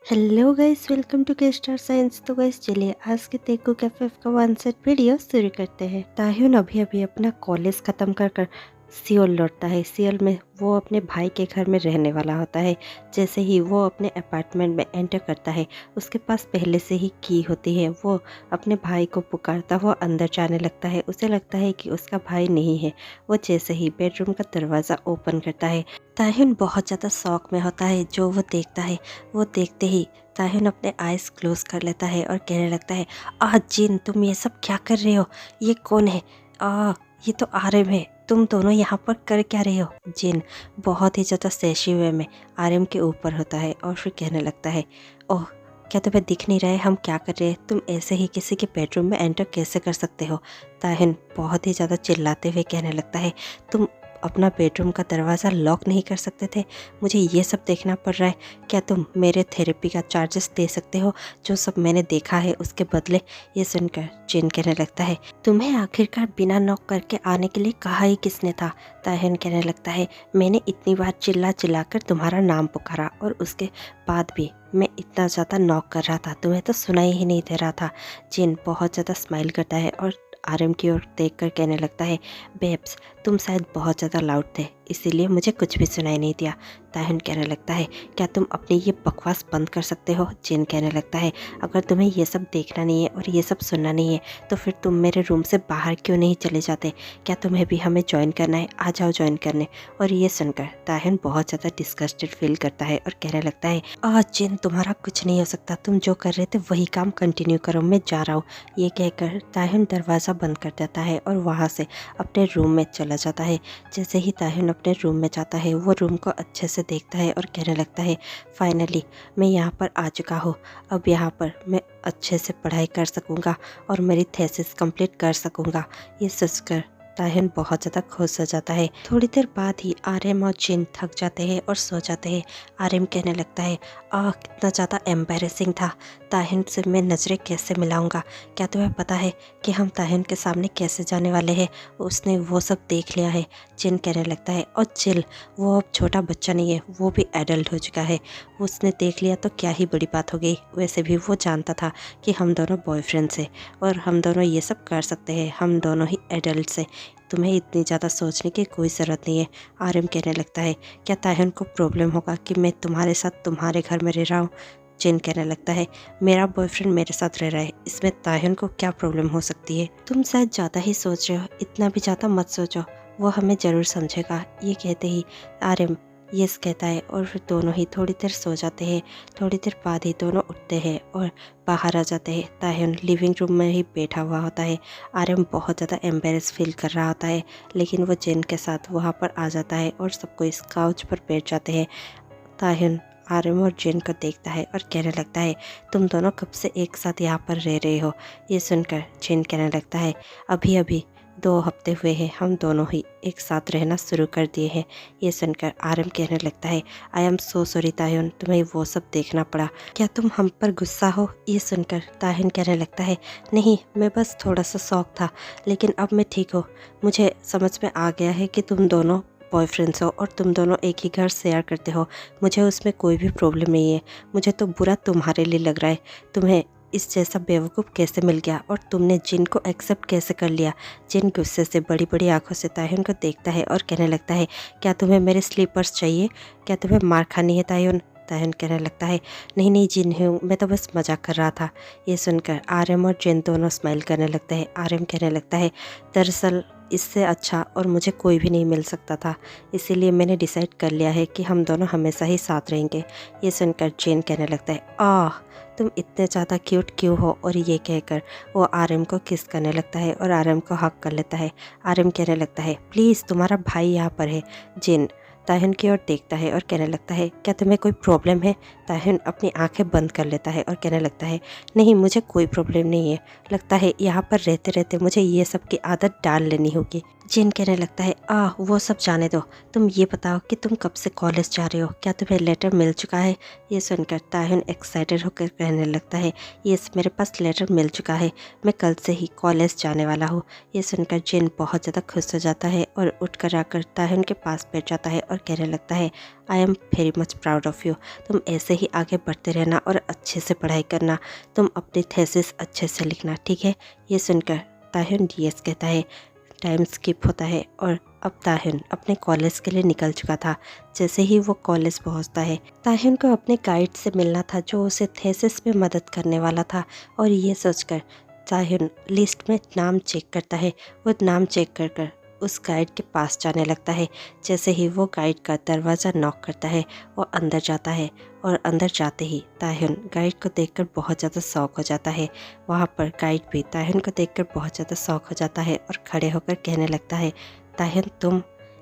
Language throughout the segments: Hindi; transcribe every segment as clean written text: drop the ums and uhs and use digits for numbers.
हेलो गाइस, वेलकम टू के स्टार साइंस। तो गाइस चलिए आज के तेगू कैफे का वन सेट वीडियो शुरू करते हैं। ताह्युन अभी अभी अपना कॉलेज खत्म कर कर सियोल लौटता है। सियोल में वो अपने भाई के घर में रहने वाला होता है। जैसे ही वो अपने अपार्टमेंट में एंटर करता है, उसके पास पहले से ही की होती है। वो अपने भाई को पुकारता हुआ अंदर जाने लगता है। उसे लगता है कि उसका भाई नहीं है। वो जैसे ही बेडरूम का दरवाज़ा ओपन करता है, ताह्युन बहुत ज़्यादा शौक में होता है जो वो देखता है। वो देखते ही ताह्युन अपने आइज़ क्लोज कर लेता है और कहने लगता है, जिन तुम ये सब क्या कर रहे हो? ये कौन है? ये तो आर्यन है। तुम दोनों यहाँ पर कर क्या रहे हो? जिन बहुत ही ज़्यादा सेशी हुए में आर्यन के ऊपर होता है और फिर कहने लगता है, ओह, क्या तुम्हें दिख नहीं रहा है हम क्या कर रहे हैं? तुम ऐसे ही किसी के बेडरूम में एंटर कैसे कर सकते हो? ताह्युन बहुत ही ज़्यादा चिल्लाते हुए कहने लगता है, तुम अपना बेडरूम का दरवाज़ा लॉक नहीं कर सकते थे? मुझे ये सब देखना पड़ रहा है। क्या तुम मेरे थेरेपी का चार्जेस दे सकते हो? जो सब मैंने देखा है उसके बदले। ये सुनकर जिन कहने लगता है, तुम्हें आखिरकार बिना नॉक करके आने के लिए कहा ही किसने था? ताह्युन कहने लगता है, मैंने इतनी बार चिल्ला चिल्ला कर तुम्हारा नाम पुकारा और उसके बाद भी मैं इतना ज़्यादा नॉक कर रहा था, तुम्हें तो सुनाई ही नहीं दे रहा था। जिन बहुत ज़्यादा स्माइल करता है और आर्यन की ओर देख कर कहने लगता है, बेब्स तुम शायद बहुत ज़्यादा लाउड थे, इसीलिए मुझे कुछ भी सुनाई नहीं दिया। ताह्युन कहने लगता है, क्या तुम अपनी ये बकवास बंद कर सकते हो? जिन कहने लगता है, अगर तुम्हें ये सब देखना नहीं है और ये सब सुनना नहीं है तो फिर तुम मेरे रूम से बाहर क्यों नहीं चले जाते? क्या तुम्हें भी हमें ज्वाइन करना है? आ जाओ ज्वाइन करने। और ये सुनकर ताह्युन बहुत ज़्यादा डिस्गस्टेड फील करता है और कहने लगता है, जिन तुम्हारा कुछ नहीं हो सकता, तुम जो कर रहे थे वही काम कंटिन्यू करो, मैं जा रहा हूँ। ये कहकर ताह्युन दरवाज़ा बंद कर देता है और वहाँ से अपने रूम में चला जाता है। जैसे ही ताह्युन अपने रूम में जाता है, वो रूम को अच्छे से देखता है और कहने लगता है, फाइनली मैं यहाँ पर आ चुका हूँ। अब यहाँ पर मैं अच्छे से पढ़ाई कर सकूँगा और मेरी थीसिस कंप्लीट कर सकूँगा। ये सोचकर ताह्युन बहुत ज़्यादा खुश हो जाता है। थोड़ी देर बाद ही आर्यन और जिन थक जाते हैं और सो जाते हैं। आर्यन कहने लगता है, कितना ज़्यादा एम्बैरेसिंग था। ताह्युन से मैं नज़रें कैसे मिलाऊंगा? क्या तुम्हें पता है कि हम ताह्युन के सामने कैसे जाने वाले हैं? उसने वो सब देख लिया है। जिन कहने लगता है, और चिल, वो अब छोटा बच्चा नहीं है, वो भी एडल्ट हो चुका है। उसने देख लिया तो क्या ही बड़ी बात हो गई। वैसे भी वो जानता था कि हम दोनों बॉयफ्रेंड्स हैं और हम दोनों ये सब कर सकते हैं, हम दोनों ही एडल्ट हैं। तुम्हें इतनी ज़्यादा सोचने की कोई ज़रूरत नहीं है। आर्यन कहने लगता है, क्या ताह्युन को प्रॉब्लम होगा कि मैं तुम्हारे साथ तुम्हारे घर में रह रहा हूँ? जिन कहने लगता है, मेरा बॉयफ्रेंड मेरे साथ रह रहा है, इसमें ताह्युन को क्या प्रॉब्लम हो सकती है? तुम शायद ज़्यादा ही सोच रहे हो, इतना भी ज़्यादा मत सोचो, वो हमें ज़रूर समझेगा। ये कहते ही आर्यन यस कहता है और फिर दोनों ही थोड़ी देर सो जाते हैं। थोड़ी देर बाद ही दोनों उठते हैं और बाहर आ जाते हैं। ताह्युन लिविंग रूम में ही बैठा हुआ होता है। आर्यन बहुत ज़्यादा एम्बेरस फील कर रहा होता है, लेकिन वो जिन के साथ वहाँ पर आ जाता है और सबको इस काउच पर बैठ जाते हैं। ताह्युन आर्यन और जिन को देखता है और कहने लगता है, तुम दोनों कब से एक साथ यहाँ पर रह रहे हो? ये सुनकर जिन कहने लगता है, अभी अभी 2 हफ्ते हुए हैं, हम दोनों ही एक साथ रहना शुरू कर दिए हैं। ये सुनकर आर्यन कहने लगता है, आई एम सो सॉरी ताह्युन, तुम्हें वो सब देखना पड़ा। क्या तुम हम पर गुस्सा हो? ये सुनकर ताह्युन कहने लगता है, नहीं, मैं बस थोड़ा सा शौक था, लेकिन अब मैं ठीक हूँ। मुझे समझ में आ गया है कि तुम दोनों बॉयफ्रेंड्स हो और तुम दोनों एक ही घर शेयर करते हो। मुझे उसमें कोई भी प्रॉब्लम नहीं है। मुझे तो बुरा तुम्हारे लिए लग रहा है। तुम्हें इस जैसा बेवकूफ़ कैसे मिल गया और तुमने जिन को एक्सेप्ट कैसे कर लिया? जिन गुस्से से बड़ी बड़ी आंखों से ताह्युन को देखता है और कहने लगता है, क्या तुम्हें मेरे स्लीपर्स चाहिए? क्या तुम्हें मार खानी है ताह्युन? ताह्युन कहने लगता है, नहीं नहीं जिन हूँ, मैं तो बस मजाक कर रहा था। ये सुनकर आर्यन और जिन दोनों स्माइल करने लगते हैं। आर्यन कहने लगता है, दरअसल इससे अच्छा और मुझे कोई भी नहीं मिल सकता था, इसीलिए मैंने डिसाइड कर लिया है कि हम दोनों हमेशा ही साथ रहेंगे। ये सुनकर जिन कहने लगता है, तुम इतने ज़्यादा क्यूट क्यों हो? और ये कहकर वो आर्यन को किस करने लगता है और आर्यन को हक कर लेता है। आर्यन कहने लगता है, प्लीज़ तुम्हारा भाई यहाँ पर है। जिन ताह्युन की ओर देखता है और कहने लगता है, क्या तुम्हें कोई प्रॉब्लम है? ताह्युन अपनी आंखें बंद कर लेता है और कहने लगता है, नहीं मुझे कोई प्रॉब्लम नहीं है, लगता है यहाँ पर रहते रहते मुझे ये सब की आदत डाल लेनी होगी। जिन कहने लगता है, वो सब जाने दो, तुम ये बताओ कि तुम कब से कॉलेज जा रहे हो? क्या तुम्हें लेटर मिल चुका है? ये सुनकर ताह्युन एक्साइटेड होकर कहने लगता है, यस मेरे पास लेटर मिल चुका है, मैं कल से ही कॉलेज जाने वाला हूँ। ये सुनकर जिन बहुत ज़्यादा खुश हो जाता है और उठ कर आकर ताह्युन के पास बैठ जाता है और कहने लगता है I am very much proud of you. तुम ऐसे ही आगे बढ़ते रहना और अच्छे से पढ़ाई करना, तुम अपनी थेसिस अच्छे से लिखना, ठीक है। ये सुनकर ताह्युन यस कहता है। टाइम स्किप होता है और अब ताह्युन अपने कॉलेज के लिए निकल चुका था। जैसे ही वो कॉलेज पहुंचता है, ताह्युन को अपने गाइड से मिलना था जो उसे थेसिस में मदद करने वाला था, और ये सोचकर ताह्युन लिस्ट में नाम चेक करता है। वो नाम चेक कर कर उस गाइड के पास जाने लगता है। जैसे ही वो गाइड का दरवाज़ा नॉक करता है, वो अंदर जाता है और अंदर जाते ही ताह्युन गाइड को देखकर बहुत ज़्यादा शौक हो जाता है। वहाँ पर गाइड भी ताह्युन को देखकर बहुत ज़्यादा शौक हो जाता है और खड़े होकर कहने लगता है ताह्युन तुम।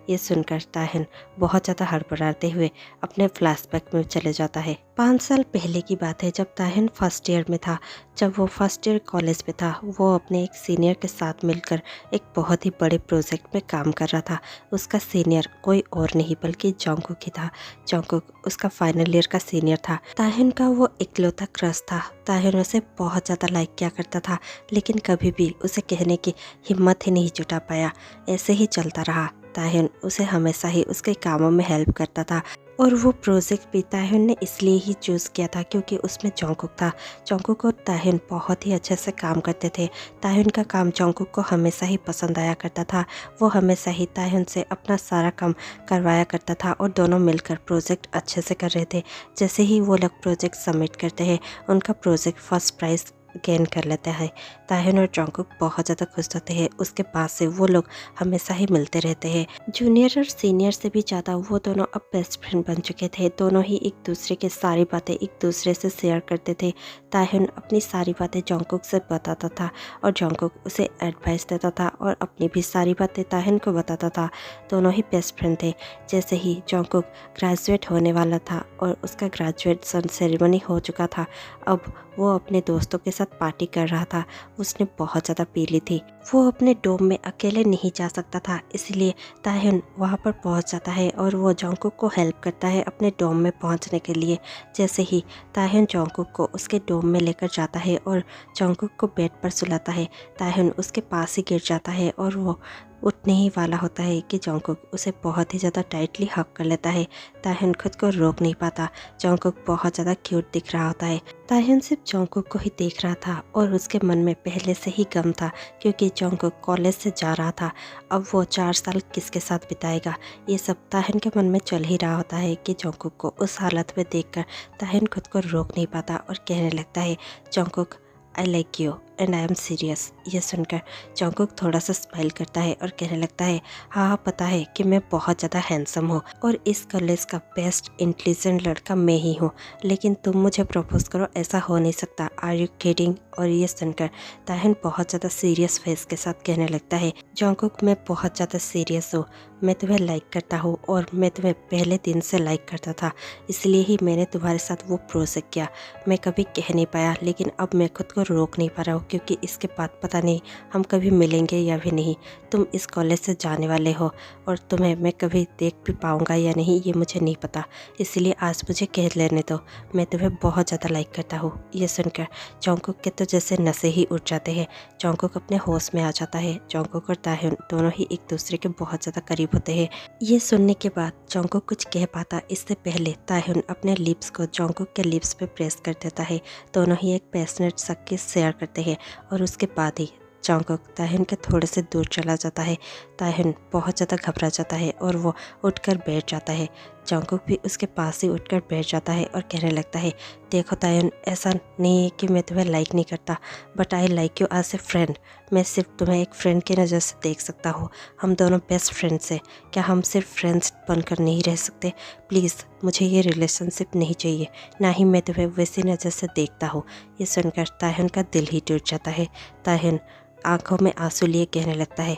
ये सुनकर ताह्युन बहुत ज़्यादा हड़बड़ाते हुए अपने फ्लैशबैक में चले जाता है। 5 साल पहले की बात है, जब ताह्युन फर्स्ट ईयर में था। जब वो फर्स्ट ईयर कॉलेज में था, वो अपने एक सीनियर के साथ मिलकर एक बहुत ही बड़े प्रोजेक्ट में काम कर रहा था। उसका सीनियर कोई और नहीं बल्कि जॉन्गकुक ही था। जॉन्गकुक उसका फाइनल ईयर का सीनियर था। ताह्युन का वो इकलौता क्रश था। ताह्युन उसे बहुत ज़्यादा लाइक किया करता था, लेकिन कभी भी उसे कहने की हिम्मत ही नहीं जुटा पाया। ऐसे ही चलता रहा। ताह्युन उसे हमेशा ही उसके कामों में हेल्प करता था, और वो प्रोजेक्ट भी ताह्युन ने इसलिए ही चूज़ किया था क्योंकि उसमें जॉन्गकुक था। जॉन्गकुक और ताह्युन बहुत ही अच्छे से काम करते थे। ताह्युन का काम जॉन्गकुक को हमेशा ही पसंद आया करता था। वो हमेशा ही ताह्युन से अपना सारा काम करवाया करता था और दोनों मिलकर प्रोजेक्ट अच्छे से कर रहे थे। जैसे ही वो लोग प्रोजेक्ट सबमिट करते हैं, उनका प्रोजेक्ट फर्स्ट प्राइज़ गेन कर लेता है। ताह्युन और जॉन्गकुक बहुत ज़्यादा खुश होते हैं। उसके बाद से वो लोग हमेशा ही मिलते रहते हैं। जूनियर और सीनियर से भी ज़्यादा वो दोनों अब बेस्ट फ्रेंड बन चुके थे। दोनों ही एक दूसरे के सारी बातें एक दूसरे से शेयर करते थे। ताह्युन अपनी सारी बातें जॉन्गकुक से बताता था और जॉन्गकुक उसे एडवाइस देता था और अपनी भी सारी बातें ताह्युन को बताता था। दोनों ही बेस्ट फ्रेंड थे। जैसे ही जॉन्गकुक ग्रेजुएट होने वाला था और उसका ग्रेजुएशन सेरेमनी हो चुका था, अब वो अपने दोस्तों के साथ पार्टी कर रहा था। उसने बहुत ज़्यादा पी ली थी। वो अपने डोम में अकेले नहीं जा सकता था, इसलिए ताह्युन वहाँ पर पहुँच जाता है और वो जॉन्गकुक को हेल्प करता है अपने डोम में पहुँचने के लिए। जैसे ही ताह्युन जॉन्गकुक को उसके डोम में लेकर जाता है और जॉन्गकुक को बेड पर सुलाता है, ताह्युन उसके पास ही गिर जाता है और वो उठने ही वाला होता है कि जॉन्गकुक उसे बहुत ही ज़्यादा टाइटली हग कर लेता है। ताह्युन खुद को रोक नहीं पाता। जॉन्गकुक बहुत ज़्यादा क्यूट दिख रहा होता है। ताह्युन सिर्फ जॉन्गकुक को ही देख रहा था और उसके मन में पहले से ही गम था क्योंकि जॉन्गकुक कॉलेज से जा रहा था। अब वो 4 साल किसके साथ बिताएगा, ये सब ताह्युन के मन में चल ही रहा होता है कि जॉन्गकुक को उस हालत में देखकर ताह्युन खुद को रोक नहीं पाता और कहने लगता है Jungkook I like you and I am serious. ये सुनकर जॉन्गकुक थोड़ा सा स्माइल करता है और कहने लगता है हाँ पता है कि मैं बहुत ज़्यादा हैंडसम हूँ और इस कॉलेज का बेस्ट इंटेलिजेंट लड़का मैं ही हूँ, लेकिन तुम मुझे प्रपोज करो ऐसा हो नहीं सकता। Are you kidding. और ये सुनकर ताह्युन बहुत ज़्यादा सीरियस फेस के साथ कहने लगता है जॉन्गकुक मैं बहुत ज़्यादा सीरियस हूँ, मैं तुम्हें लाइक करता हूँ और मैं तुम्हें पहले दिन से लाइक करता था, इसलिए ही मैंने तुम्हारे साथ वो प्रोजेक्ट किया। मैं कभी कह नहीं पाया, लेकिन अब मैं खुद को रोक नहीं पा रहा हूँ क्योंकि इसके बाद पता नहीं हम कभी मिलेंगे या भी नहीं। तुम इस कॉलेज से जाने वाले हो और तुम्हें मैं कभी देख भी पाऊँगा या नहीं ये मुझे नहीं पता, इसलिए आज मुझे कह लेने दो, मैं तुम्हें बहुत ज़्यादा लाइक करता हूँ। ये सुनकर जॉन्गकुक के तो जैसे नशे ही उठ जाते हैं। जॉन्गकुक अपने होश में आ जाता है। जॉन्गकुक और ताह्युन दोनों ही एक दूसरे के बहुत ज़्यादा करीब होते हैं। ये सुनने के बाद जॉन्गकुक कुछ कह पाता इससे पहले ताह्युन अपने लिप्स को जॉन्गकुक के लिप्स पे प्रेस कर देता है। दोनों ही एक पैशनेट सा किस शेयर करते हैं और उसके बाद ही जॉन्गकुक ताह्युन के थोड़े से दूर चला जाता है। ताह्युन बहुत ज़्यादा घबरा जाता है और वो उठकर बैठ जाता है। जॉन्गकुक भी उसके पास ही उठकर बैठ जाता है और कहने लगता है देखो ताह्युन, ऐसा नहीं है कि मैं तुम्हें लाइक नहीं करता, but I like you as a friend. मैं सिर्फ तुम्हें एक फ्रेंड की नज़र से देख सकता हूँ। हम दोनों बेस्ट फ्रेंड्स हैं, क्या हम सिर्फ फ्रेंड्स बनकर नहीं रह सकते? प्लीज़ मुझे ये रिलेशनशिप नहीं चाहिए, ना ही मैं तुम्हें वैसी नज़र से देखता हूँ। ये सुनकर ताह्युन का दिल ही टूट जाता है। ताह्युन आंखों में आंसू लिए कहने लगता है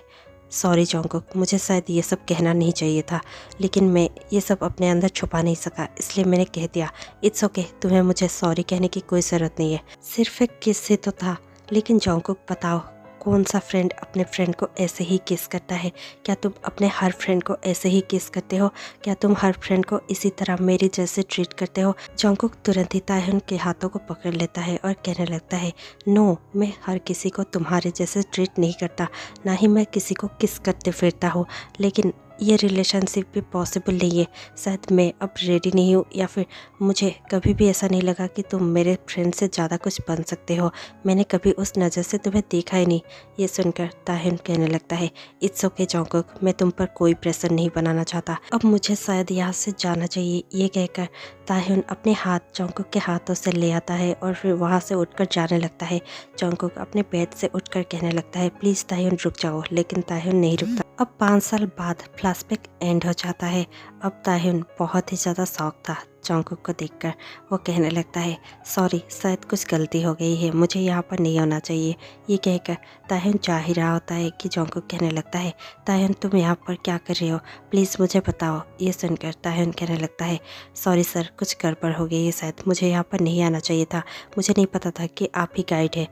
सॉरी जॉन्गकुक, मुझे शायद ये सब कहना नहीं चाहिए था, लेकिन मैं ये सब अपने अंदर छुपा नहीं सका, इसलिए मैंने कह दिया। इट्स ओके, तुम्हें मुझे सॉरी कहने की कोई ज़रूरत नहीं है, सिर्फ एक किस से तो था। लेकिन जॉन्गकुक बताओ, कौन सा फ्रेंड अपने फ्रेंड को ऐसे ही किस करता है? क्या तुम अपने हर फ्रेंड को ऐसे ही किस करते हो? क्या तुम हर फ्रेंड को इसी तरह मेरी जैसे ट्रीट करते हो? जॉन्गकुक तुरंत ही ताह्युन के हाथों को पकड़ लेता है और कहने लगता है नो, मैं हर किसी को तुम्हारे जैसे ट्रीट नहीं करता, ना ही मैं किसी को किस करते फिरता हूँ, लेकिन ये रिलेशनशिप भी पॉसिबल नहीं है। शायद मैं अब रेडी नहीं हूँ, या फिर मुझे कभी भी ऐसा नहीं लगा कि तुम मेरे फ्रेंड से ज़्यादा कुछ बन सकते हो। मैंने कभी उस नज़र से तुम्हें देखा ही नहीं। ये सुनकर ताहिन कहने लगता है, इट्स ओके जॉन्गकुक, मैं तुम पर कोई प्रेशर नहीं बनाना चाहता, अब मुझे शायद यहाँ से जाना चाहिए। ये कहकर ताहिन अपने हाथ जॉन्गकुक के हाथों से ले आता है और फिर वहाँ से उठकर जाने लगता है। जॉन्गकुक अपने बेड से उठकर कहने लगता है, प्लीज़ ताहिन रुक जाओ, लेकिन ताहिन नहीं रुकता। अब 5 साल बाद फ्लैशबैक एंड हो जाता है। अब ताहिन बहुत ही ज़्यादा शौक था जॉन्गकुक को देखकर। वो कहने लगता है, सॉरी, शायद कुछ गलती हो गई है, मुझे यहाँ पर नहीं होना चाहिए। ये कहकर ताहिन जा ही रहा होता है कि जॉन्गकुक कहने लगता है, ताहिन तुम यहाँ पर क्या कर रहे हो, प्लीज़ मुझे बताओ। ये सुनकर ताहिन कहने लगता है, सॉरी सर, कुछ गड़बड़ हो गई है, शायद मुझे यहाँ पर नहीं आना चाहिए था, मुझे नहीं पता था कि आप ही गाइड है,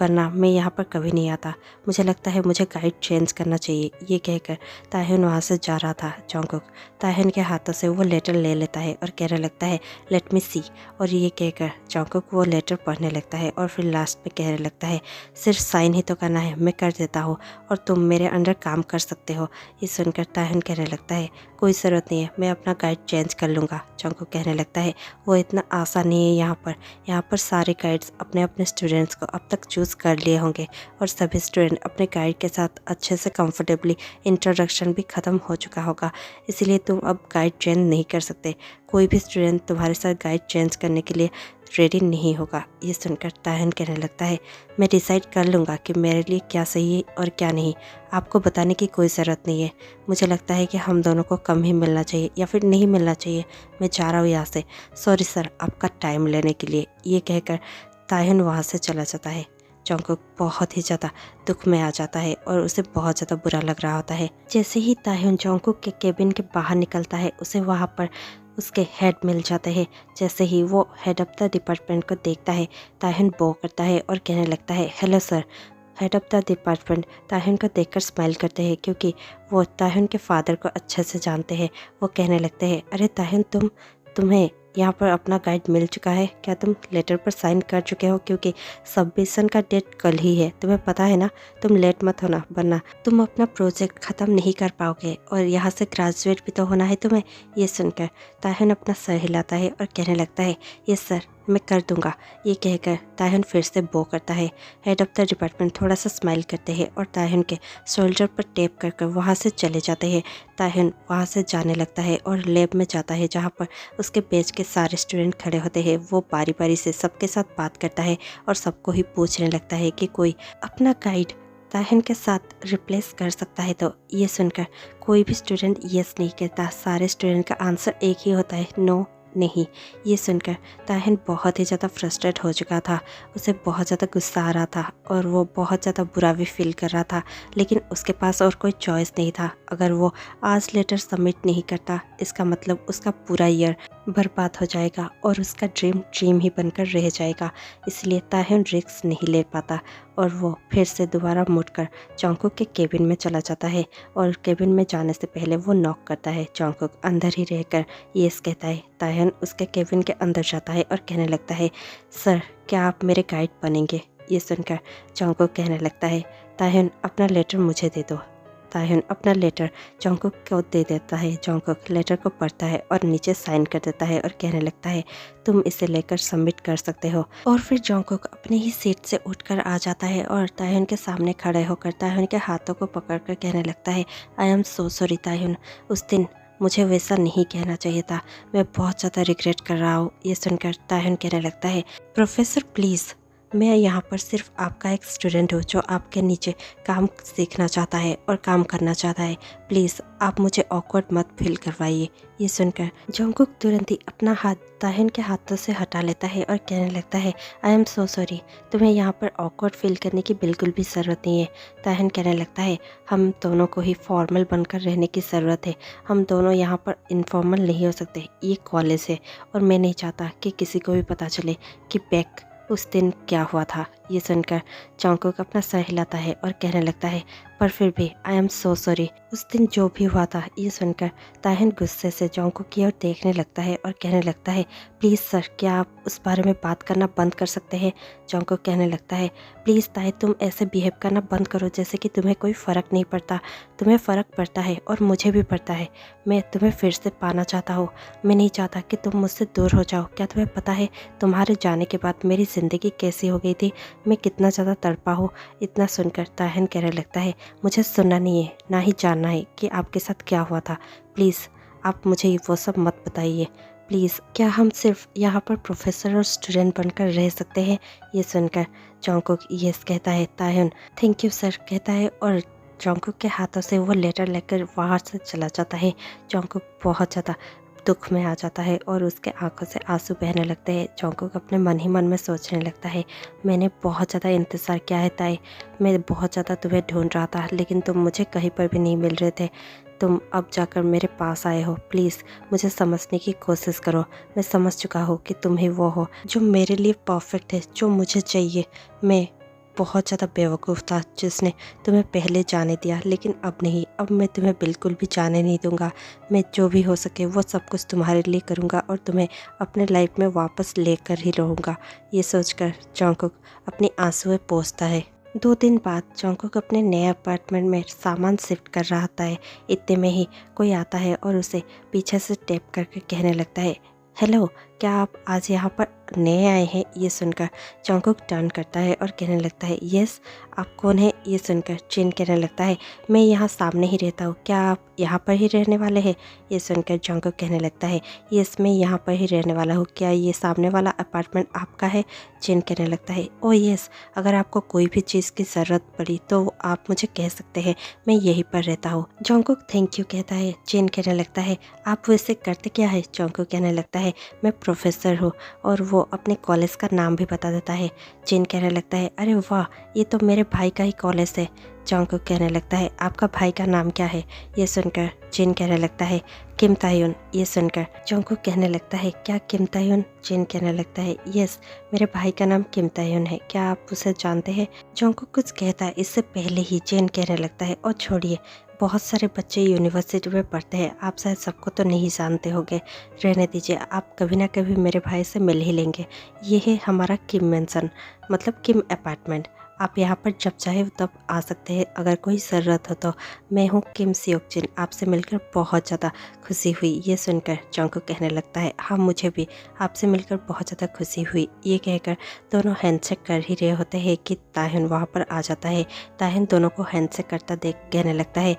वरना मैं यहाँ पर कभी नहीं आता। मुझे लगता है मुझे गाइड चेंज करना चाहिए। ये कहकर ताहिन वहाँ से जा रहा था। जॉन्गकुक ताहिन के हाथों से वो लेटर ले लेता है और कहने लगता है, लेट मी सी। और ये कहकर जॉन्गकुक वो लेटर पढ़ने लगता है और फिर लास्ट में कहने लगता है, सिर्फ साइन ही तो करना है, मैं कर देता हूँ और तुम मेरे अंडर काम कर सकते हो। ये सुनकर ताहिन कहने लगता है, कोई ज़रूरत नहीं है, मैं अपना गाइड चेंज कर लूँगा। जॉन्गकुक कहने लगता है, वो इतना आसान नहीं है, यहाँ पर सारे गाइड्स अपने अपने स्टूडेंट्स को अब तक चूज़ कर लिए होंगे और सभी स्टूडेंट अपने गाइड के साथ अच्छे से कंफर्टेबली इंट्रोडक्शन भी ख़त्म हो चुका होगा, इसलिए तुम अब गाइड चेंज नहीं कर सकते। कोई भी स्टूडेंट तुम्हारे साथ गाइड चेंज करने के लिए रेडी नहीं होगा। ये सुनकर ताहिन कहने लगता है, मैं डिसाइड कर लूँगा कि मेरे लिए क्या सही है और क्या नहीं, आपको बताने की कोई ज़रूरत नहीं है। मुझे लगता है कि हम दोनों को कम ही मिलना चाहिए या फिर नहीं मिलना चाहिए, मैं जा रहा हूँ यहाँ से, सॉरी सर आपका टाइम लेने के लिए। ये कहकर ताहिन वहाँ से चला जाता है। जॉन्गकुक बहुत ही ज़्यादा दुख में आ जाता है और उसे बहुत ज़्यादा बुरा लग रहा होता है। जैसे ही ताहिन जॉन्गकुक के केबिन के बाहर निकलता है, उसे वहाँ पर उसके हेड मिल जाते हैं। जैसे ही वो हेड ऑफ द डिपार्टमेंट को देखता है, ताहिन बो करता है और कहने लगता है, hello sir. Head of the department ताहिन को देखकर स्माइल करते हैं, क्योंकि वो ताहिन के फादर को अच्छे से जानते हैं। वो कहने लगते हैं, अरे ताहिन, तुम्हें यहाँ पर अपना गाइड मिल चुका है क्या? तुम लेटर पर साइन कर चुके हो? क्योंकि सबमिशन का डेट कल ही है, तुम्हें पता है ना, तुम लेट मत होना, वरना तुम अपना प्रोजेक्ट ख़त्म नहीं कर पाओगे और यहाँ से ग्रेजुएट भी तो होना है तुम्हें। ये सुनकर ताहिन अपना सर हिलाता है और कहने लगता है, यस सर, मैं कर दूंगा। ये कहकर ताहिन फिर से बो करता है। हेड ऑफ द डिपार्टमेंट थोड़ा सा स्माइल करते हैं और ताहिन के शोल्डर पर टेप कर वहाँ से चले जाते हैं। ताहिन वहाँ से जाने लगता है और लैब में जाता है, जहाँ पर उसके बैच के सारे स्टूडेंट खड़े होते हैं। वो बारी बारी से सबके साथ बात करता है और सबको ही पूछने लगता है कि कोई अपना गाइड ताहिन के साथ रिप्लेस कर सकता है। तो ये सुनकर कोई भी स्टूडेंट यस नहीं कहता। सारे स्टूडेंट का आंसर एक ही होता है, नो, नहीं। ये सुनकर ताहिन बहुत ही ज़्यादा फ्रस्ट्रेट हो चुका था। उसे बहुत ज़्यादा गुस्सा आ रहा था और वो बहुत ज़्यादा बुरा भी फील कर रहा था, लेकिन उसके पास और कोई चॉइस नहीं था। अगर वो आज लेटर सबमिट नहीं करता, इसका मतलब उसका पूरा ईयर बर्बाद हो जाएगा और उसका ड्रीम ही बनकर रह जाएगा। इसलिए ताहिन रिस्क नहीं ले पाता और वो फिर से दोबारा मुड़कर जॉन्गकुक के केबिन में चला जाता है और केबिन में जाने से पहले वो नॉक करता है। जॉन्गकुक अंदर ही रहकर यस कहता है। ताहिन उसके केबिन के अंदर जाता है और कहने लगता है, सर, क्या आप मेरे गाइड बनेंगे? ये सुनकर जॉन्गकुक कहने लगता है, ताहिन अपना लेटर मुझे दे दो। ताहिन अपना लेटर जॉन्गकुक को दे देता है। जॉन्गकुक लेटर को पढ़ता है और नीचे साइन कर देता है और कहने लगता है, तुम इसे लेकर सबमिट कर सकते हो। और फिर जॉन्गकुक अपनी ही सीट से उठकर आ जाता है और ताहिन के सामने खड़े होकर ताहिन के हाथों को पकड़कर कहने लगता है, आई एम सो सॉरी ताहिन, उस दिन मुझे वैसा नहीं कहना चाहिए था, मैं बहुत ज़्यादा रिग्रेट कर रहा हूँ। ये सुनकर ताहिन कहने लगता है, प्रोफेसर प्लीज़, मैं यहाँ पर सिर्फ आपका एक स्टूडेंट हूँ जो आपके नीचे काम सीखना चाहता है और काम करना चाहता है, प्लीज़ आप मुझे ऑकवर्ड मत फील करवाइए। ये सुनकर जॉन्गकुक तुरंत ही अपना हाथ ताहिन के हाथों से हटा लेता है और कहने लगता है, आई एम सो सॉरी, तुम्हें यहाँ पर ऑकवर्ड फील करने की बिल्कुल भी ज़रूरत नहीं है। ताहिन कहने लगता है, हम दोनों को ही फॉर्मल बनकर रहने की ज़रूरत है, हम दोनों यहाँ पर इनफॉर्मल नहीं हो सकते। ये कॉलेज है और मैं नहीं चाहता कि किसी को भी पता चले कि बैक उस दिन क्या हुआ था। ये सुनकर जॉन्गकुक अपना सर हिलाता है और कहने लगता है पर फिर भी आई एम सो सॉरी। उस दिन जो भी हुआ था ये सुनकर ताहिन गुस्से से जॉन्गकुक की ओर देखने लगता है और कहने लगता है प्लीज़ सर, क्या आप उस बारे में बात करना बंद कर सकते हैं। जॉन्गकुक कहने लगता है प्लीज़ ताहिन, तुम ऐसे बिहेव करना बंद करो जैसे कि तुम्हें कोई फ़र्क नहीं पड़ता। तुम्हें फ़र्क पड़ता है और मुझे भी पड़ता है। मैं तुम्हें फिर से पाना चाहता हूँ। मैं नहीं चाहता कि तुम मुझसे दूर हो जाओ। क्या तुम्हें पता है तुम्हारे जाने के बाद मेरी ज़िंदगी कैसी हो गई थी, मैं कितना ज़्यादा तड़पा हूँ। इतना सुनकर ताहिन कहने लगता है मुझे सुनना नहीं है, ना ही जानना है कि आपके साथ क्या हुआ था। प्लीज़ आप मुझे वो सब मत बताइए। प्लीज़ क्या हम सिर्फ यहाँ पर प्रोफेसर और स्टूडेंट बनकर रह सकते हैं। ये सुनकर जॉन्गकुक यस कहता है। ताहिन थैंक यू सर कहता है और जॉन्गकुक के हाथों से वो लेटर लेकर बाहर से चला जाता है। जॉन्गकुक बहुत ज़्यादा दुख में आ जाता है और उसके आंखों से आंसू बहने लगते हैं। जॉन्गकुक अपने मन ही मन में सोचने लगता है मैंने बहुत ज़्यादा इंतज़ार किया है ताई, मैं बहुत ज़्यादा तुम्हें ढूंढ रहा था लेकिन तुम मुझे कहीं पर भी नहीं मिल रहे थे। तुम अब जाकर मेरे पास आए हो, प्लीज़ मुझे समझने की कोशिश करो। मैं समझ चुका हूँ कि तुम ही वो हो जो मेरे लिए परफेक्ट है, जो मुझे चाहिए। मैं बहुत ज़्यादा बेवकूफ़ था जिसने तुम्हें पहले जाने दिया, लेकिन अब नहीं, अब मैं तुम्हें बिल्कुल भी जाने नहीं दूंगा। मैं जो भी हो सके वो सब कुछ तुम्हारे लिए करूंगा और तुम्हें अपने लाइफ में वापस लेकर ही रहूँगा। ये सोचकर जॉन्गकुक अपनी आंसुएं पोंछता है। 2 दिन बाद जॉन्गकुक अपने नए अपार्टमेंट में सामान शिफ्ट कर रहा होता है। इतने में ही कोई आता है और उसे पीछे से टैप करके कहने लगता है हेलो, क्या आप आज यहाँ पर नए आए हैं। ये सुनकर जॉन्गकुक टर्न करता है और कहने लगता है यस, आप कौन है। ये सुनकर चिन कहने लगता है मैं यहाँ सामने ही रहता हूँ, क्या आप यहाँ पर ही रहने वाले हैं। ये सुनकर जॉन्गकुक कहने लगता है यस, मैं यहाँ पर ही रहने वाला हूँ, क्या ये सामने वाला अपार्टमेंट आपका है। चिन कहने लगता है ओ यस, अगर आपको कोई भी चीज़ की ज़रूरत पड़ी तो आप मुझे कह सकते हैं, मैं यहीं पर रहता हूँ। जॉन्गकुक थैंक यू कहता है। चिन कहने लगता है आप वैसे करते क्या है। जॉन्गकुक कहने लगता है मैं प्रोफेसर हूँ, और वो अपने कॉलेज का नाम भी बता देता है। चिन कहने लगता है अरे वाह, ये तो मेरे भाई का ही कॉलेज है। जॉन्गकुक कहने लगता है आपका भाई का नाम क्या है। ये सुनकर चिन कहने लगता है किम तायुन। ये सुनकर जॉन्गकुक कहने लगता है क्या किम तायुन। चिन कहने लगता है यस, मेरे भाई का नाम किम तायुन है, क्या आप उसे जानते हैं। जॉन्गकुक कुछ कहता है इससे पहले ही चिन कहने लगता है और छोड़िए, बहुत सारे बच्चे यूनिवर्सिटी में पढ़ते हैं, आप शायद सबको तो नहीं जानते होंगे, रहने दीजिए, आप कभी ना कभी मेरे भाई से मिल ही लेंगे। ये है हमारा किम मैंसन, मतलब किम अपार्टमेंट। आप यहाँ पर जब चाहे तब आ सकते हैं, अगर कोई ज़रूरत हो तो। मैं हूँ किम सियोक जिन, आपसे मिलकर बहुत ज़्यादा खुशी हुई। ये सुनकर जॉन्गकुक कहने लगता है हाँ, मुझे भी आपसे मिलकर बहुत ज़्यादा खुशी हुई। ये कहकर दोनों हैंडशेक कर ही रहे होते हैं कि ताहिन वहाँ पर आ जाता है। ताहिन दोनों को हैंडशेक करता देख कहने लगता है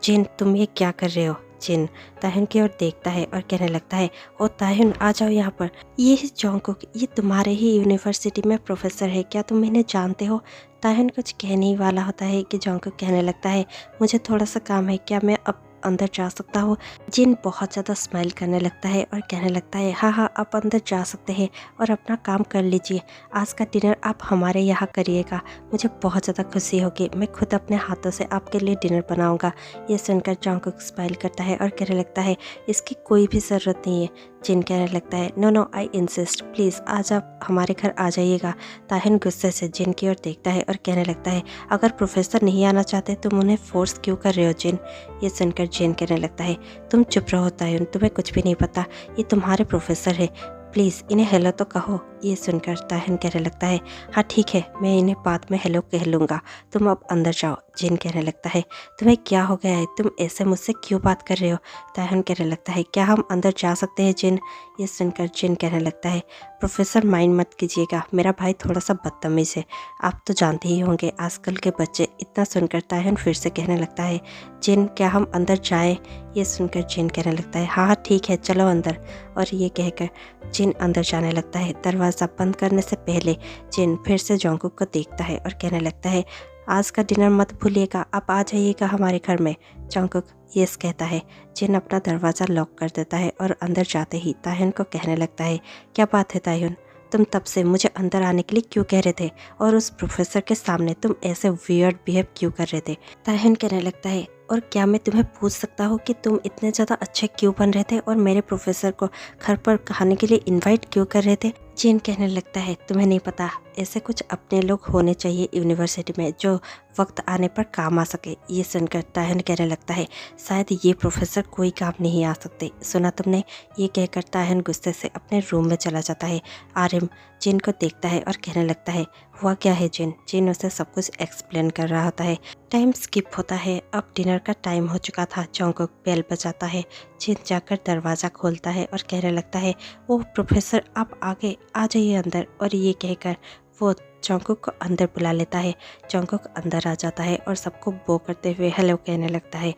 जिन, तुम ये क्या कर रहे हो। जिन ताहिन की ओर देखता है और कहने लगता है ओ ताहिन, आ जाओ यहाँ पर। ये है जॉन्गकुक, ये तुम्हारे ही यूनिवर्सिटी में प्रोफेसर है, क्या तुम इन्हें जानते हो। ताहिन कुछ कहने ही वाला होता है कि जॉन्गकुक कहने लगता है मुझे थोड़ा सा काम है, क्या मैं अब अंदर जा सकता हूँ। जिन बहुत ज़्यादा स्माइल करने लगता है और कहने लगता है हाँ हाँ, आप अंदर जा सकते हैं और अपना काम कर लीजिए। आज का डिनर आप हमारे यहाँ करिएगा, मुझे बहुत ज़्यादा खुशी होगी, मैं खुद अपने हाथों से आपके लिए डिनर बनाऊँगा। ये सुनकर जॉन्गकुक स्माइल करता है और कहने लगता है इसकी कोई भी ज़रूरत नहीं है। जिन कहने लगता है no no, I insist, please आज आप हमारे घर आ जाइएगा। ताहिन गुस्से से जिन की ओर देखता है और कहने लगता है अगर प्रोफेसर नहीं आना चाहते तुम उन्हें फोर्स क्यों कर रहे हो जिन। ये सुनकर जिन कहने लगता है तुम चुप रहो ताहिन, तुम्हें कुछ भी नहीं पता, ये तुम्हारे प्रोफेसर है, प्लीज़ इन्हें हेलो तो कहो। ये सुनकर ताहिन कहने लगता है हाँ ठीक है, मैं इन्हें बाद में हेलो कह लूँगा, तुम अब अंदर जाओ। जिन कहने लगता है तुम्हें क्या हो गया है, तुम ऐसे मुझसे क्यों बात कर रहे हो। ताहिन कहने लगता है क्या हम अंदर जा सकते हैं जिन। ये सुनकर जिन कहने लगता है प्रोफेसर माइंड मत कीजिएगा, मेरा भाई थोड़ा सा बदतमीज़ है, आप तो जानते ही होंगे आजकल के बच्चे। इतना सुनकर ताहिन फिर से कहने लगता है जिन, क्या हम अंदर जाएं। ये सुनकर जिन कहने लगता है हाँ हाँ ठीक है, चलो अंदर। और ये कहकर जिन अंदर जाने लगता है। दरवाज़ा बंद करने से पहले जिन फिर से जॉन्गकुक को देखता है और कहने लगता है आज का डिनर मत भूलिएगा, आप आ जाइएगा हमारे घर में। जॉन्गकुक यस कहता है। जिन अपना दरवाज़ा लॉक कर देता है और अंदर जाते ही ताहिन को कहने लगता है क्या बात है ताहिन, तुम तब से मुझे अंदर आने के लिए क्यों कह रहे थे, और उस प्रोफेसर के सामने तुम ऐसे वियर्ड बिहेव क्यों कर रहे थे। ताहिन कहने लगता है और क्या मैं तुम्हें पूछ सकता हूँ कि तुम इतने ज़्यादा अच्छे क्यों बन रहे थे और मेरे प्रोफेसर को घर पर खाने के लिए इनवाइट क्यों कर रहे थे। जिन कहने लगता है तुम्हें नहीं पता, ऐसे कुछ अपने लोग होने चाहिए यूनिवर्सिटी में जो वक्त आने पर काम आ सके। ये सुनकर ताहन कहने लगता है शायद ये प्रोफेसर कोई काम नहीं आ सकते, सुना तुमने। ये कहकर ताहन गुस्से से अपने रूम में चला जाता है। आर्यन जिन को देखता है और कहने लगता है हुआ क्या है जिन। जिन उसे सब कुछ एक्सप्लेन कर रहा होता है। टाइम स्किप होता है, अब डिनर का टाइम हो चुका था। जॉन्गकुक बेल बजाता है। जिन जाकर दरवाज़ा खोलता है और कहने लगता है वो प्रोफेसर आप आगे आ जाइए अंदर। और ये कहकर वो जॉन्गकुक को अंदर बुला लेता है। जॉन्गकुक अंदर आ जाता है और सबको बो करते हुए हेलो कहने लगता है।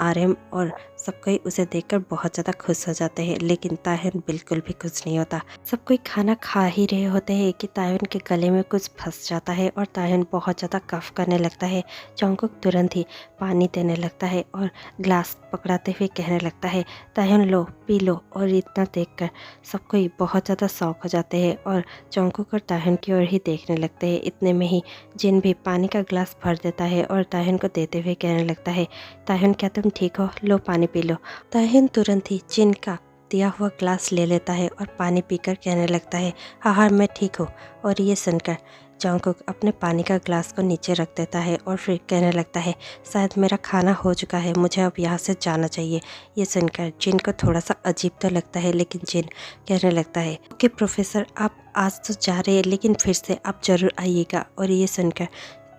आर्यन और सब कोई उसे देखकर बहुत ज़्यादा खुश हो जाते हैं, लेकिन ताहन बिल्कुल भी खुश नहीं होता। सब कोई खाना खा ही रहे होते हैं कि ताहन के गले में कुछ फंस जाता है और ताहन बहुत ज़्यादा कफ करने लगता है। जॉन्गकुक तुरंत ही पानी देने लगता है और ग्लास पकड़ाते हुए कहने लगता है ताहन लो पी लो। और इतना देखकर सब कोई बहुत ज़्यादा शौक हो जाते हैं और जॉन्गकुक और ताहन की ओर ही देखने लगते हैं। इतने में ही जिन भी पानी का ग्लास भर देता है और ताहन को देते हुए कहने लगता है ताहन क्या तुम ठीक हो, लो पानी पी लो। ताहन तुरंत ही जिन का दिया हुआ ग्लास ले लेता है और पानी पीकर कहने लगता है हाँ मैं ठीक हूँ। और ये सुनकर जॉन्गकुक अपने पानी का ग्लास को नीचे रख देता है और फिर कहने लगता है शायद मेरा खाना हो चुका है, मुझे अब यहाँ से जाना चाहिए। ये सुनकर जिन को थोड़ा सा अजीब तो लगता है, लेकिन जिन कहने लगता है ओके प्रोफेसर आप आज तो जा रहे हैं लेकिन फिर से आप ज़रूर आइएगा। और ये सुनकर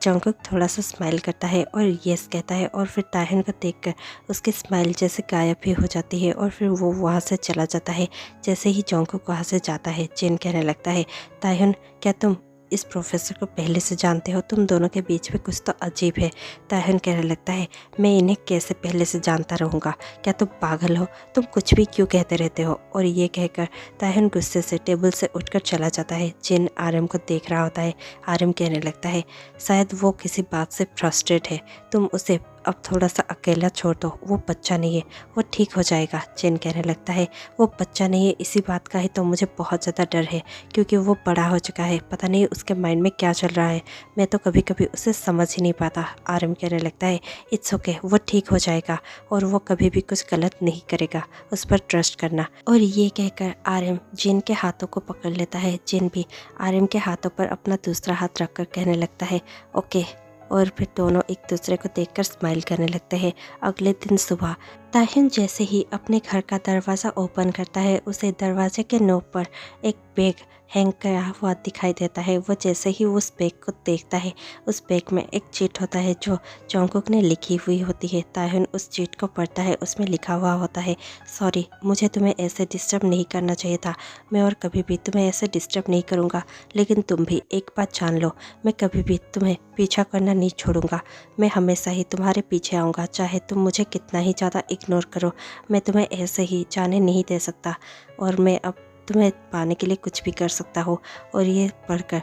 जॉन्गकुक थोड़ा सा स्माइल करता है और यस कहता है और फिर ताहन को देखकर उसकी स्माइल जैसे गायब भी हो जाती है और फिर वो वहाँ से चला जाता है। जैसे ही जॉन्गकुक वहाँ से जाता है जिन कहने लगता है ताहन क्या तुम इस प्रोफेसर को पहले से जानते हो, तुम दोनों के बीच में कुछ तो अजीब है। ताहन कहने लगता है मैं इन्हें कैसे पहले से जानता रहूँगा, क्या तुम पागल हो, तुम कुछ भी क्यों कहते रहते हो। और ये कहकर ताहन गुस्से से टेबल से उठकर चला जाता है। जिन आर्यन को देख रहा होता है। आर्यन कहने लगता है शायद वो किसी बात से फ्रस्ट्रेट है, तुम उसे अब थोड़ा सा अकेला छोड़ दो, वो बच्चा नहीं है, वो ठीक हो जाएगा। जिन कहने लगता है वो बच्चा नहीं है इसी बात का ही तो मुझे बहुत ज़्यादा डर है, क्योंकि वो बड़ा हो चुका है, पता नहीं उसके माइंड में क्या चल रहा है, मैं तो कभी कभी उसे समझ ही नहीं पाता। आर्यन कहने लगता है इट्स ओके, वो ठीक हो जाएगा और वो कभी भी कुछ गलत नहीं करेगा, उस पर ट्रस्ट करना। और ये कहकर आर्यन जिन के हाथों को पकड़ लेता है। जिन भी आर्यन के हाथों पर अपना दूसरा हाथ रखकर कहने लगता है ओके। और फिर दोनों एक दूसरे को देखकर स्माइल करने लगते हैं। अगले दिन सुबह ताहिन जैसे ही अपने घर का दरवाज़ा ओपन करता है, उसे दरवाजे के नोक पर एक बैग हैंग करा हुआ दिखाई देता है। वो जैसे ही उस बैग को देखता है, उस बैग में एक चिट होता है जो जॉन्गकुक ने लिखी हुई होती है। ताहिन उस चिट को पढ़ता है, उसमें लिखा हुआ होता है सॉरी, मुझे तुम्हें ऐसे डिस्टर्ब नहीं करना चाहिए था, मैं और कभी भी तुम्हें ऐसे डिस्टर्ब नहीं करूँगा, लेकिन तुम भी एक बात जान लो, मैं कभी भी तुम्हें पीछा करना नहीं छोड़ूंगा, मैं हमेशा ही तुम्हारे पीछे आऊँगा, चाहे तुम मुझे कितना ही ज़्यादा इग्नोर करो, मैं तुम्हें ऐसे ही जाने नहीं दे सकता और मैं अब तुम्हें पाने के लिए कुछ भी कर सकता हूँ। और ये पढ़कर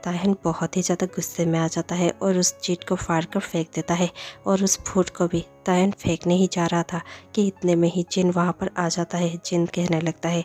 ताहिन बहुत ही ज़्यादा गुस्से में आ जाता है और उस चीट को फाड़ कर फेंक देता है। और उस फूड को भी ताहिन फेंकने ही जा रहा था कि इतने में ही जिन वहाँ पर आ जाता है। जिन कहने लगता है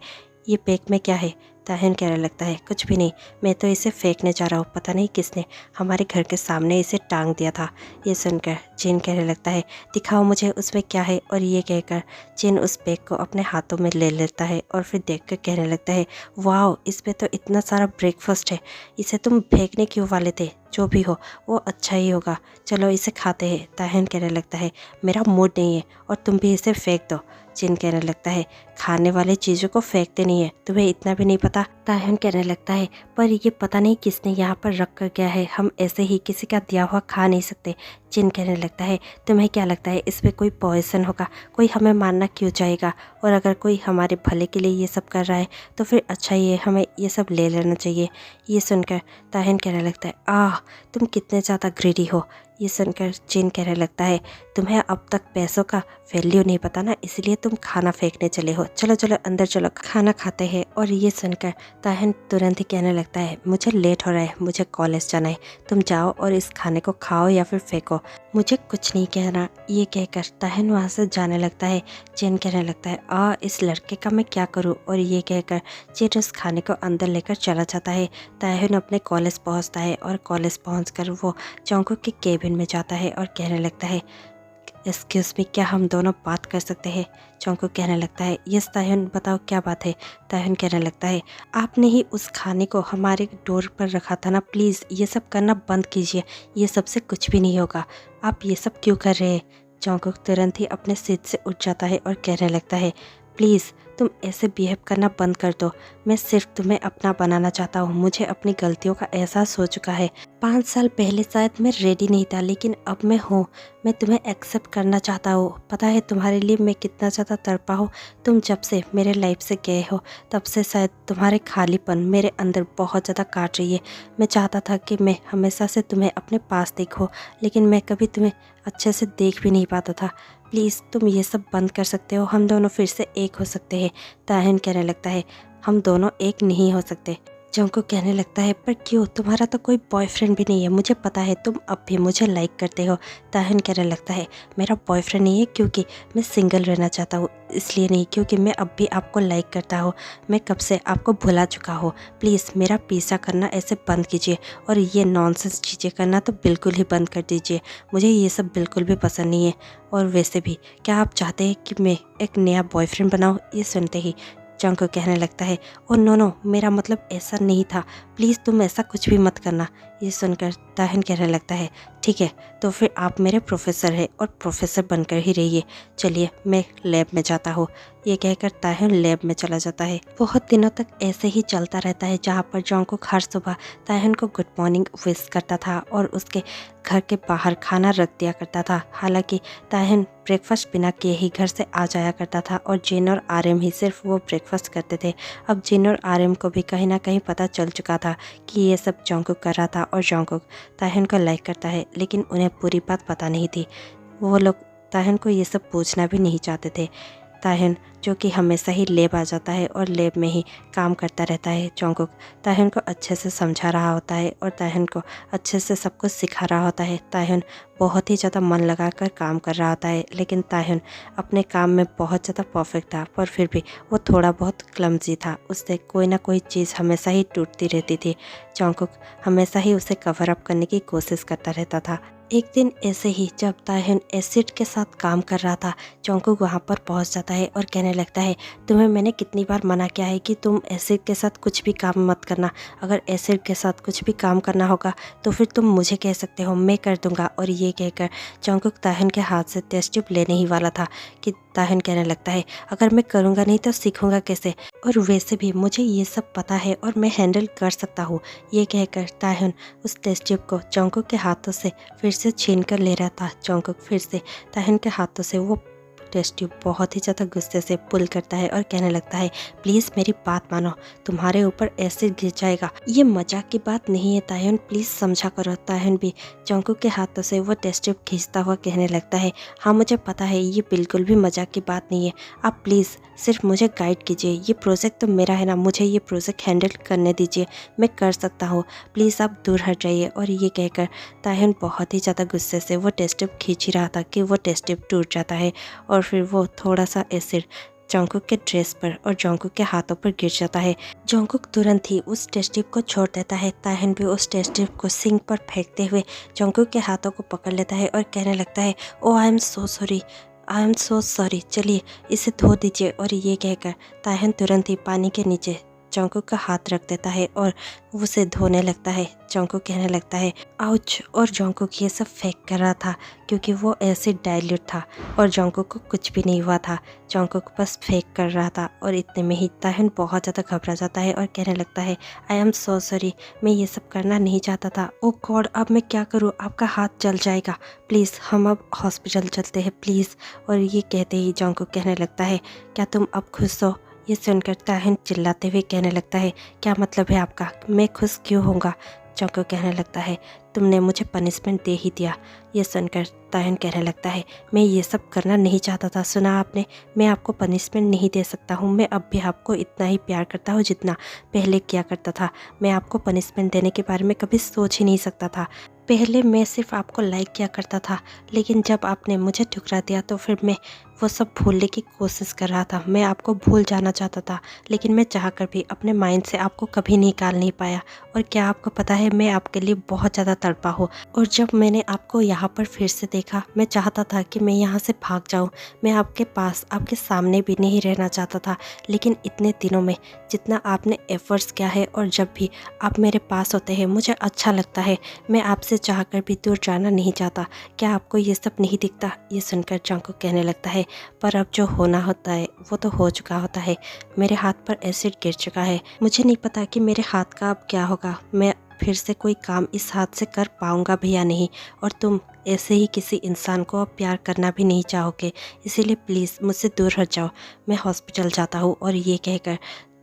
ये बैग में क्या है। ताहिन कहने लगता है कुछ भी नहीं, मैं तो इसे फेंकने जा रहा हूँ, पता नहीं किसने हमारे घर के सामने इसे टांग दिया था। ये सुनकर जिन कहने लगता है दिखाओ मुझे उसमें क्या है। और ये कहकर जिन उस बैग को अपने हाथों में ले लेता है और फिर देखकर कहने लगता है वाओ, इस पे तो इतना सारा ब्रेकफास्ट है, इसे तुम फेंकने क्यों वाले थे, जो भी हो वो अच्छा ही होगा, चलो इसे खाते हैं। ताहिन कहने लगता है मेरा मूड नहीं है और तुम भी इसे फेंक दो। जिन कहने लगता है खाने वाली चीज़ों को फेंकते नहीं है, तुम्हें इतना भी नहीं पता। ताहिन कहने लगता है पर ये पता नहीं किसने यहाँ पर रख कर गया है, हम ऐसे ही किसी का दिया हुआ खा नहीं सकते। जिन कहने लगता है तुम्हें क्या लगता है इस पर कोई पॉइजन होगा, कोई हमें मारना क्यों चाहेगा, और अगर कोई हमारे भले के लिए ये सब कर रहा है तो फिर अच्छा ही है, हमें ये सब ले लेना चाहिए। ये सुनकर ताहिन कहने लगता है आह तुम कितने ज़्यादा ग्रीडी हो। ये सुनकर जिन कहने लगता है तुम्हें अब तक पैसों का वैल्यू नहीं पता ना, इसलिए तुम खाना फेंकने चले हो, चलो चलो अंदर चलो खाना खाते हैं। और ये सुनकर ताहिन तुरंत ही कहने लगता है मुझे लेट हो रहा है, मुझे कॉलेज जाना है, तुम जाओ और इस खाने को खाओ या फिर फेंको, मुझे कुछ नहीं कहना। ये कहकर ताहिन वहाँ से जाने लगता है। जिन कहने लगता है इस लड़के का मैं क्या करूँ। और ये कहकर जिन उस खाने को अंदर लेकर चला जाता है। ताहिन अपने कॉलेज पहुँचता है और कॉलेज पहुँच वो जॉन्गकुक के केबिन में जाता है और कहने लगता है एक्सक्यूज़ मी, क्या हम दोनों बात कर सकते हैं? जंगकुक कहने लगता है, यस ताह्युन, बताओ क्या बात है? ताह्युन कहने लगता है, आपने ही उस खाने को हमारे डोर पर रखा था ना, प्लीज़ ये सब करना बंद कीजिए, ये सबसे कुछ भी नहीं होगा। आप ये सब क्यों कर रहे हैं? जंगकुक तुरंत ही अपने सीट से उठ जाता है और कहने लगता है, प्लीज़ तुम ऐसे बिहेव करना बंद कर दो। मैं सिर्फ तुम्हें अपना बनाना चाहता हूँ। मुझे अपनी गलतियों का एहसास हो चुका है। 5 साल पहले शायद मैं रेडी नहीं था, लेकिन अब मैं हूँ। मैं तुम्हें एक्सेप्ट करना चाहता हूँ। पता है तुम्हारे लिए मैं कितना ज़्यादा तड़पा हूँ। तुम जब से मेरे लाइफ से गए हो, तब से शायद तुम्हारे खालीपन मेरे अंदर बहुत ज़्यादा काट रही है। मैं चाहता था कि मैं हमेशा से तुम्हें अपने पास देखूँ, लेकिन मैं कभी तुम्हें अच्छे से देख भी नहीं पाता था। प्लीज़ तुम ये सब बंद कर सकते हो। हम दोनों फिर से एक हो सकते हैं। ताह्युन कहने लगता है, हम दोनों एक नहीं हो सकते। जंगकुक कहने लगता है, पर क्यों? तुम्हारा तो कोई बॉयफ्रेंड भी नहीं है। मुझे पता है तुम अब भी मुझे लाइक करते हो। ताह्युन कहने लगता है, मेरा बॉयफ्रेंड नहीं है क्योंकि मैं सिंगल रहना चाहता हूँ, इसलिए नहीं क्योंकि मैं अब भी आपको लाइक करता हूँ। मैं कब से आपको भुला चुका हूँ। प्लीज़ मेरा पीछा करना ऐसे बंद कीजिए और ये नॉनसेंस चीज़ें करना तो बिल्कुल ही बंद कर दीजिए। मुझे ये सब बिल्कुल भी पसंद नहीं है। और वैसे भी क्या आप चाहते हैं कि मैं एक नया बॉयफ्रेंड बनाऊँ? ये सुनते ही जंगकुक कहने लगता है, ओ नो नो, मेरा मतलब ऐसा नहीं था। प्लीज़ तुम ऐसा कुछ भी मत करना। ये सुनकर ताह्युन कहने लगता है, ठीक है, तो फिर आप मेरे प्रोफेसर हैं और प्रोफेसर बनकर ही रहिए। चलिए मैं लैब में जाता हूँ। ये कहकर ताह्युन लैब में चला जाता है। बहुत दिनों तक ऐसे ही चलता रहता है, जहाँ पर जंगकुक हर सुबह ताह्युन को गुड मॉर्निंग विश करता था और उसके घर के बाहर खाना रख दिया करता था। हालांकि ताह्युन ब्रेकफास्ट बिना किए ही घर से आ जाया करता था और जिन और आर्यन ही सिर्फ वो ब्रेकफास्ट करते थे। अब जिन और आर्यन को भी कहीं ना कहीं पता चल चुका था कि ये सब जंगकुक कर रहा था और जंगकुक ताह्युन को लाइक करता है, लेकिन उन्हें पूरी बात पता नहीं थी। वो लोग ताह्युन को ये सब पूछना भी नहीं चाहते थे। ताह्युन जो कि हमेशा ही लैब आ जाता है और लैब में ही काम करता रहता है। जंगकुक ताह्युन को अच्छे से समझा रहा होता है और ताह्युन को अच्छे से सब कुछ सिखा रहा होता है। ताह्युन बहुत ही ज़्यादा मन लगाकर काम कर रहा होता है, लेकिन ताह्युन अपने काम में बहुत ज़्यादा परफेक्ट था, पर फिर भी वो थोड़ा बहुत क्लमजी था। उससे कोई ना कोई चीज़ हमेशा ही टूटती रहती थी। जंगकुक हमेशा ही उसे कवर अप करने की कोशिश करता रहता था। एक दिन ऐसे ही जब ताह्युन एसिड के साथ काम कर रहा था, जंगकुक वहाँ पर पहुँच जाता है और कहने लगता है, तुम्हें मैंने कितनी बार मना किया है कि तुम एसिड के साथ कुछ भी काम मत करना। अगर एसिड के साथ कुछ भी काम करना होगा तो फिर तुम मुझे कह सकते हो, मैं कर दूंगा। और ये कहकर जंगकुक ताह्युन के हाथ से टेस्ट ट्यूब लेने ही वाला था कि ताह्युन कहने लगता है, अगर मैं करूँगा नहीं तो सीखूंगा कैसे? और वैसे भी मुझे ये सब पता है और मैं हैंडल कर सकता हूँ। ये कहकर ताह्युन उस टेस्ट ट्यूब को जंगकुक के हाथों से फिर से छीन कर ले रहा था। जंगकुक फिर से ताह्युन के हाथों से वो टेस्ट ट्यूब बहुत ही ज़्यादा गुस्से से पुल करता है और कहने लगता है, प्लीज़ मेरी बात मानो, तुम्हारे ऊपर एसिड गिर जाएगा। ये मजाक की बात नहीं है ताह्युन, प्लीज़ समझा करो। ताह्युन भी जंगकुक के हाथों से वो टेस्ट ट्यूब खींचता हुआ कहने लगता है, हाँ मुझे पता है ये बिल्कुल भी मजाक की बात नहीं है। आप प्लीज़ सिर्फ मुझे गाइड कीजिए। ये प्रोजेक्ट तो मेरा है ना, मुझे ये प्रोजेक्ट हैंडल करने दीजिए, मैं कर सकता हूँ। प्लीज़ आप दूर हट जाइए। और ये कहकर ताह्युन बहुत ही ज़्यादा गुस्से से वो टेस्ट ट्यूब खींच ही रहा था कि वो टेस्ट ट्यूब टूट जाता है और फिर वो थोड़ा सा एसिड जंगकुक के ड्रेस पर और जंगकुक के हाथों पर गिर जाता है। जंगकुक तुरंत ही उस टेस्ट ट्यूब को छोड़ देता है। ताह्युन भी उस टेस्ट ट्यूब को सिंक पर फेंकते हुए जंगकुक के हाथों को पकड़ लेता है और कहने लगता है, oh I am so sorry, I am so sorry, चलिए इसे धो दीजिए। और ये कहकर ताह्युन तुरंत ही पानी के नीचे जंगकुक का हाथ रख देता है और उसे धोने लगता है। जंगकुक कहने लगता है, आउच। और जंगकुक ये सब फेंक कर रहा था क्योंकि वो एसिड डाइल्यूट था और जंगकुक को कुछ भी नहीं हुआ था। जंगकुक बस फेंक कर रहा था और इतने में ही ताह्युन बहुत ज़्यादा घबरा जाता है और कहने लगता है, आई एम सो सॉरी, मैं ये सब करना नहीं चाहता था। ओ गॉड, अब मैं क्या करूँ? आपका हाथ जल जाएगा, प्लीज़ हम अब हॉस्पिटल चलते हैं प्लीज़। और ये कहते ही जंगकुक कहने लगता है, क्या तुम अब खुश हो? ये सुनकर ताह्युन चिल्लाते हुए कहने लगता है, क्या मतलब है आपका? मैं खुश क्यों होऊंगा? जंगकुक कहने लगता है, तुमने मुझे पनिशमेंट दे ही दिया। ये सुनकर ताह्युन कहने लगता है, मैं ये सब करना नहीं चाहता था, सुना आपने? मैं आपको पनिशमेंट नहीं दे सकता हूँ। मैं अब भी आपको इतना ही प्यार करता हूँ जितना पहले किया करता था। मैं आपको पनिशमेंट देने के बारे में कभी सोच ही नहीं सकता था। पहले मैं सिर्फ आपको लाइक किया करता था, लेकिन जब आपने मुझे ठुकरा दिया तो फिर मैं वो सब भूलने की कोशिश कर रहा था। मैं आपको भूल जाना चाहता था, लेकिन मैं चाहकर भी अपने माइंड से आपको कभी निकाल नहीं पाया। और क्या आपको पता है, मैं आपके लिए बहुत ज़्यादा तड़पा हूँ। और जब मैंने आपको यहाँ पर फिर से देखा, मैं चाहता था कि मैं यहाँ से भाग जाऊँ। मैं आपके पास, आपके सामने भी नहीं रहना चाहता था। लेकिन इतने दिनों में जितना आपने एफर्ट्स किया है और जब भी आप मेरे पास होते हैं मुझे अच्छा लगता है। मैं आपसे चाहकर भी दूर जाना नहीं चाहता। क्या आपको ये सब नहीं दिखता? ये सुनकर जंगकुक कहने लगता है, पर अब जो होना होता है वो तो हो चुका होता है। मेरे हाथ पर एसिड गिर चुका है। मुझे नहीं पता कि मेरे हाथ का अब क्या होगा। मैं फिर से कोई काम इस हाथ से कर पाऊंगा भी या नहीं। और तुम ऐसे ही किसी इंसान को अब प्यार करना भी नहीं चाहोगे। इसीलिए प्लीज़ मुझसे दूर हट जाओ। मैं हॉस्पिटल जाता हूँ। और ये कहकर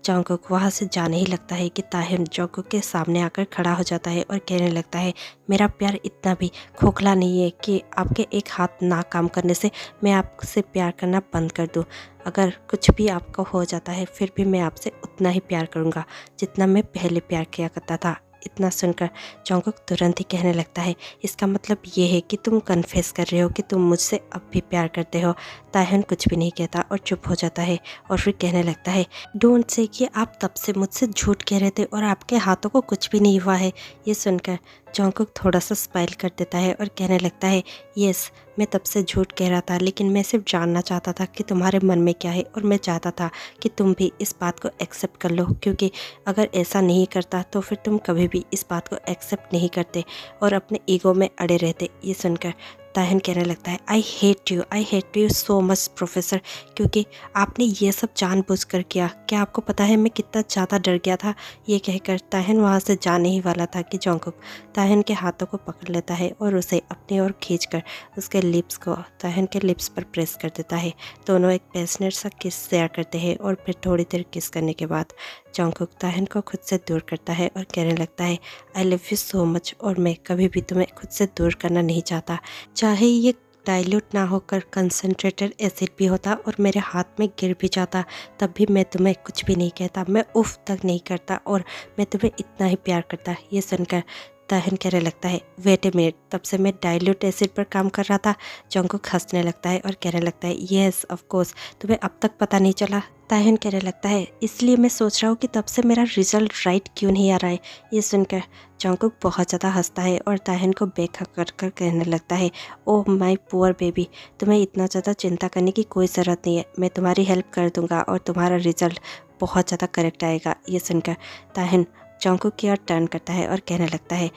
जंगकुक वहाँ से जाने ही लगता है कि ताहिन जंगकुक के सामने आकर खड़ा हो जाता है और कहने लगता है, मेरा प्यार इतना भी खोखला नहीं है कि आपके एक हाथ ना काम करने से मैं आपसे प्यार करना बंद कर दूं। अगर कुछ भी आपको हो जाता है फिर भी मैं आपसे उतना ही प्यार करूंगा जितना मैं पहले प्यार किया करता था। इतना सुनकर जंगकुक तुरंत ही कहने लगता है, इसका मतलब ये है कि तुम कन्फेस कर रहे हो कि तुम मुझसे अब भी प्यार करते हो। ताहिन कुछ भी नहीं कहता और चुप हो जाता है और फिर कहने लगता है, डोंट से कि आप तब से मुझसे झूठ कह रहे थे और आपके हाथों को कुछ भी नहीं हुआ है। ये सुनकर जंगकुक थोड़ा सा स्माइल कर देता है और कहने लगता है, यस, मैं तब से झूठ कह रहा था, लेकिन मैं सिर्फ जानना चाहता था कि तुम्हारे मन में क्या है। और मैं चाहता था कि तुम भी इस बात को एक्सेप्ट कर लो, क्योंकि अगर ऐसा नहीं करता तो फिर तुम कभी भी इस बात को एक्सेप्ट नहीं करते और अपने ईगो में अड़े रहते। ये सुनकर ताहिन कहने लगता है, I hate you so much professor, क्योंकि आपने ये सब जानबूझकर किया। क्या आपको पता है मैं कितना ज़्यादा डर गया था? ये कहकर ताहिन वहाँ से जाने ही वाला था कि जंगकुक ताहिन के हाथों को पकड़ लेता है और उसे अपनी ओर खींचकर उसके लिप्स को ताहिन के लिप्स पर प्रेस कर देता है। दोनों एक पैशनेट सा किस शेयर करते हैं और फिर थोड़ी देर किस करने के बाद जंगकुक ताहिन को खुद से दूर करता है और कहने लगता है, I love you so much, और मैं कभी भी तुम्हें खुद से दूर करना नहीं चाहता। चाहे ये डाइल्यूट ना होकर कंसनट्रेटेड एसिड भी होता और मेरे हाथ में गिर भी जाता, तब भी मैं तुम्हें कुछ भी नहीं कहता। मैं उफ तक नहीं करता और मैं तुम्हें इतना ही प्यार करता। ये सुनकर ताहिन कहने लगता है, वेट ए मिनट, तब से मैं डाइल्यूट एसिड पर काम कर रहा था? जंगकुक हंसने लगता है और कहने लगता है, येस ऑफ कोर्स, तुम्हें अब तक पता नहीं चला? ताहिन कहने लगता है, इसलिए मैं सोच रहा हूँ कि तब से मेरा रिजल्ट राइट क्यों नहीं आ रहा है। ये सुनकर जंगकुक बहुत ज़्यादा हंसता है और ताहिन को बेखा कर कर कहने लगता है, ओह माय पुअर बेबी, तुम्हें इतना ज़्यादा चिंता करने की कोई ज़रूरत नहीं है। मैं तुम्हारी हेल्प कर दूंगा और तुम्हारा रिजल्ट बहुत ज़्यादा करेक्ट आएगा। ये सुनकर ताहिन जंगकुक की ओर टर्न करता है और कहने लगता है,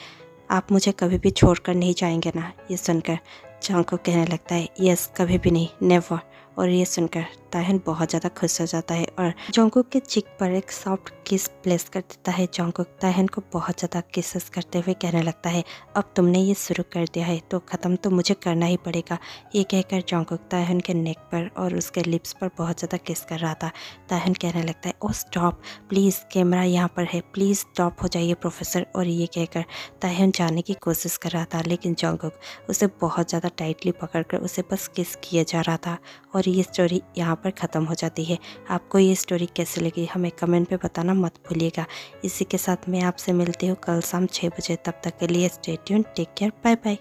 आप मुझे कभी भी छोड़कर नहीं जाएंगे ना? ये सुनकर जंगकुक कहने लगता है, यस, कभी भी नहीं, नेवर। और ये सुनकर ताहिन बहुत ज़्यादा खुश हो जाता है और जंगकुक के चिक पर एक सॉफ्ट किस प्लेस कर देता है। जंगकुक ताहिन को बहुत ज़्यादा किसेस करते हुए कहने लगता है, अब तुमने ये शुरू कर दिया है तो ख़त्म तो मुझे करना ही पड़ेगा। ये कहकर जंगकुक ताहिन के नेक पर और उसके लिप्स पर बहुत ज़्यादा किस कर रहा था। ताहिन कहने लगता है, ओह स्टॉप प्लीज़, कैमरा यहाँ पर है, प्लीज़ स्टॉप हो जाइए प्रोफेसर। और ये कहकर ताहिन जाने की कोशिश कर रहा था, लेकिन जंगकुक उसे बहुत ज़्यादा टाइटली पकड़कर उसे बस किस किए जा रहा था। और ये स्टोरी यहाँ पर ख़त्म हो जाती है। आपको ये स्टोरी कैसी लगी हमें कमेंट पे बताना मत भूलिएगा। इसी के साथ मैं आपसे मिलती हूँ कल शाम 6 बजे। तब तक के लिए stay tuned, take care, bye bye.